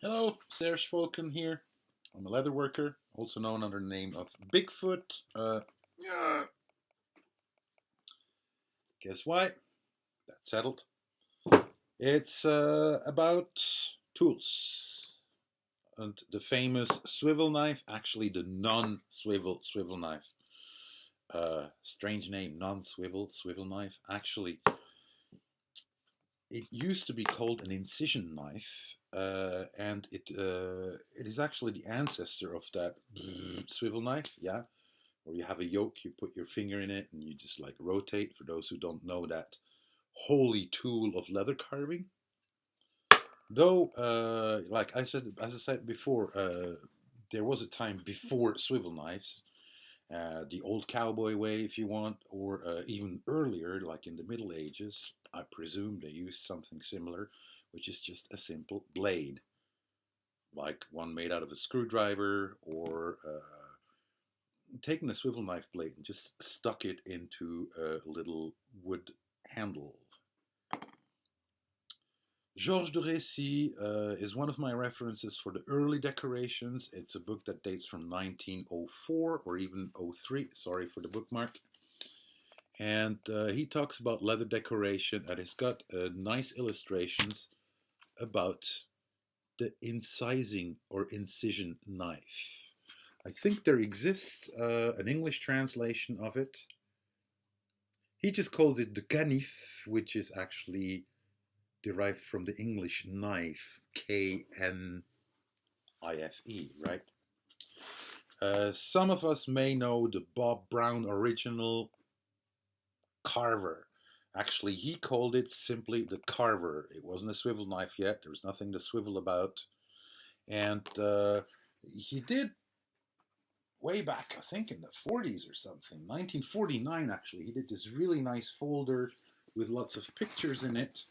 Hello, Serge Volken here. I'm a leather worker, also known under the name of Bigfoot. Guess why? That's settled. It's about tools and the famous swivel knife, actually the non-swivel swivel knife. Strange name, non-swivel swivel knife. Actually, it used to be called an incision knife, and it is actually the ancestor of that swivel knife. Yeah, where you have a yoke, you put your finger in it, and you just like rotate. For those who don't know that holy tool of leather carving. Though, like I said, as I said before, there was a time before swivel knives, the old cowboy way, if you want, or even earlier, like in the Middle Ages. I presume they used something similar, which is just a simple blade, like one made out of a screwdriver, or taken a swivel knife blade and just stuck it into a little wood handle. Georges de Récy is one of my references for the early decorations. It's a book that dates from 1904 or even '03. Sorry for the bookmark. And he talks about leather decoration, and it's got nice illustrations about the incising or incision knife. I think there exists an English translation of it. He just calls it the canif, which is actually derived from the English knife, Knife, right? Some of us may know the Bob Brown original carver. Actually, he called it simply the carver. It wasn't a swivel knife yet. There was nothing to swivel about. And he did way back, I think in the 40s or something, 1949 actually, he did this really nice folder with lots of pictures in it.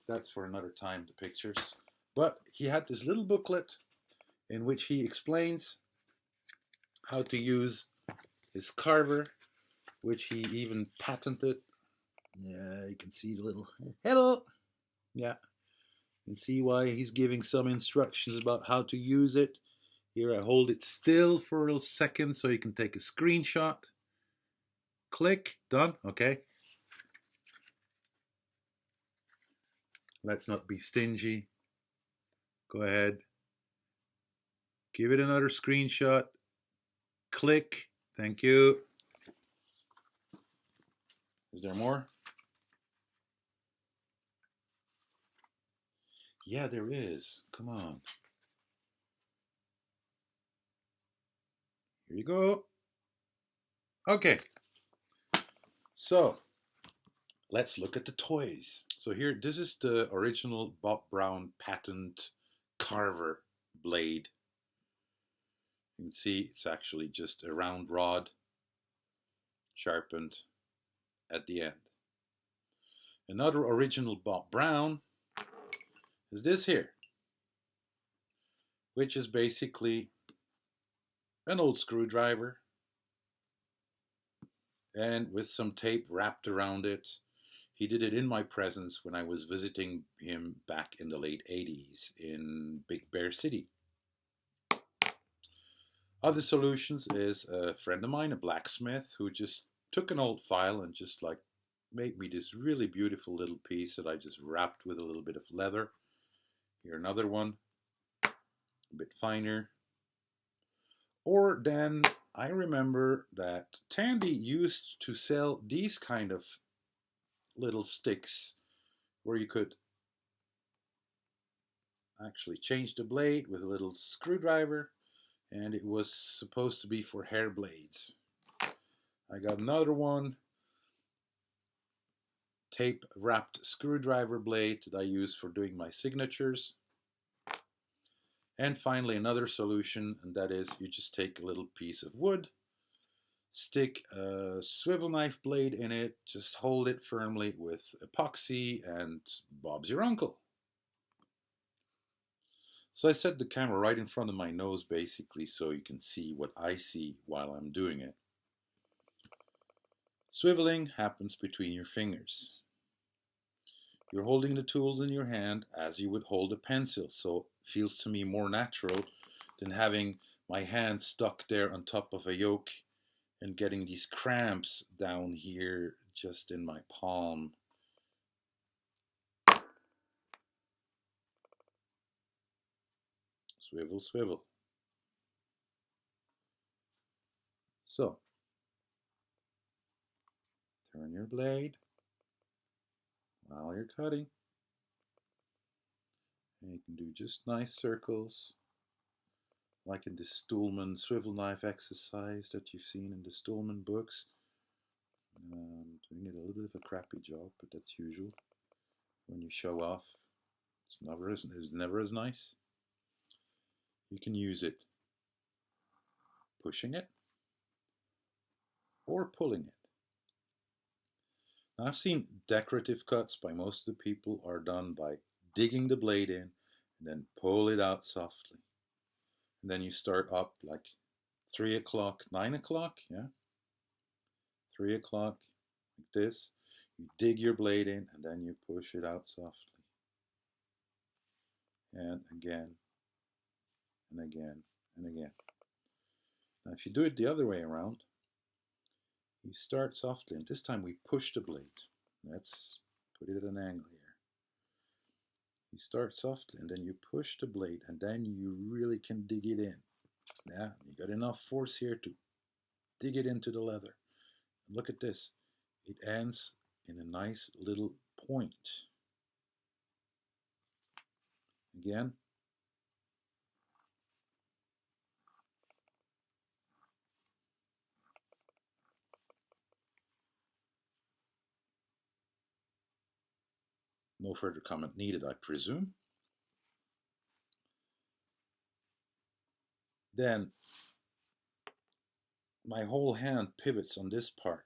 That's for another time, the pictures. But he had this little booklet in which he explains how to use his carver, which he even patented. Yeah, you can see the little hello. Yeah, you can see why he's giving some instructions about how to use it. Here I hold it still for a second so you can take a screenshot. Click, done, okay. Let's not be stingy. Go ahead. Give it another screenshot. Click, thank you. Is there more? Yeah, there is. Come on. Here you go. Okay. So, let's look at the toys. So here, this is the original Bob Brown patent carver blade. You can see it's actually just a round rod sharpened at the end. Another original Bob Brown is this here, which is basically an old screwdriver and with some tape wrapped around it. He did it in my presence when I was visiting him back in the late 80s in Big Bear City. Other solutions is a friend of mine, a blacksmith, who just took an old file and just like made me this really beautiful little piece that I just wrapped with a little bit of leather. Here another one, a bit finer. Or then I remember that Tandy used to sell these kind of little sticks where you could actually change the blade with a little screwdriver, and it was supposed to be for hair blades. I got another one, tape wrapped screwdriver blade that I use for doing my signatures. And finally another solution, and that is you just take a little piece of wood, stick a swivel knife blade in it, just hold it firmly with epoxy, and Bob's your uncle. So I set the camera right in front of my nose basically so you can see what I see while I'm doing it. Swiveling happens between your fingers. you're holding the tools in your hand as you would hold a pencil. So it feels to me more natural than having my hand stuck there on top of a yoke and getting these cramps down here just in my palm. Swivel, swivel. So, turn your blade while you're cutting. And you can do just nice circles, like in the Stulman swivel knife exercise that you've seen in the Stulman books. Doing it a little bit of a crappy job, but that's usual. When you show off, it's never as nice. You can use it pushing it or pulling it. Now, I've seen decorative cuts by most of the people are done by digging the blade in and then pull it out softly. And then you start up like 3 o'clock, 9 o'clock, yeah? 3 o'clock, like this. You dig your blade in and then you push it out softly. And again, and again, and again. Now, if you do it the other way around, you start softly, and this time we push the blade. Let's put it at an angle here. You start softly, and then you push the blade, and then you really can dig it in. Yeah, you got enough force here to dig it into the leather. Look at this. It ends in a nice little point. Again. No further comment needed, I presume. Then my whole hand pivots on this part.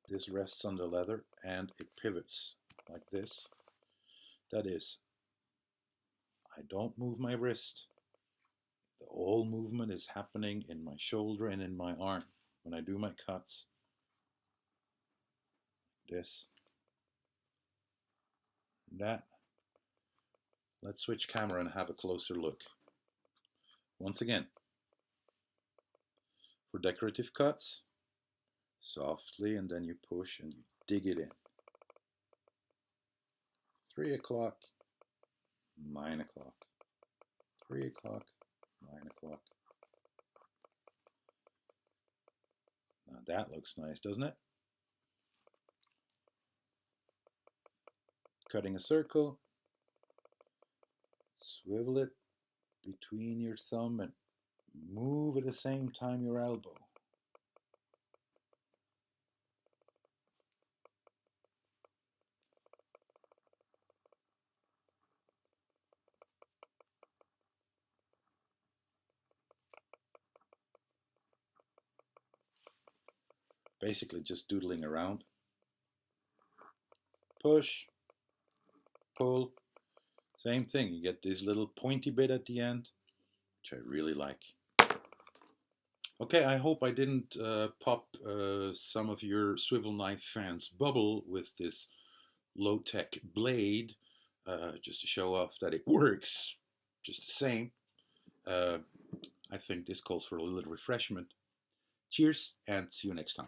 This rests on the leather and it pivots like this. That is, I don't move my wrist. The whole movement is happening in my shoulder and in my arm when I do my cuts. This. That. Let's switch camera and have a closer look. Once again, for decorative cuts, softly, and then you push and you dig it in. 3 o'clock, 9 o'clock, 3 o'clock, 9 o'clock. Now that looks nice, doesn't it? Cutting a circle, swivel it between your thumb and move at the same time your elbow. Basically just doodling around. Push, pull, same thing. You get this little pointy bit at the end, which I really like. Okay, I hope I didn't pop some of your swivel knife fans' bubble with this low-tech blade, just to show off that it works just the same. I think this calls for a little refreshment. Cheers, and see you next time.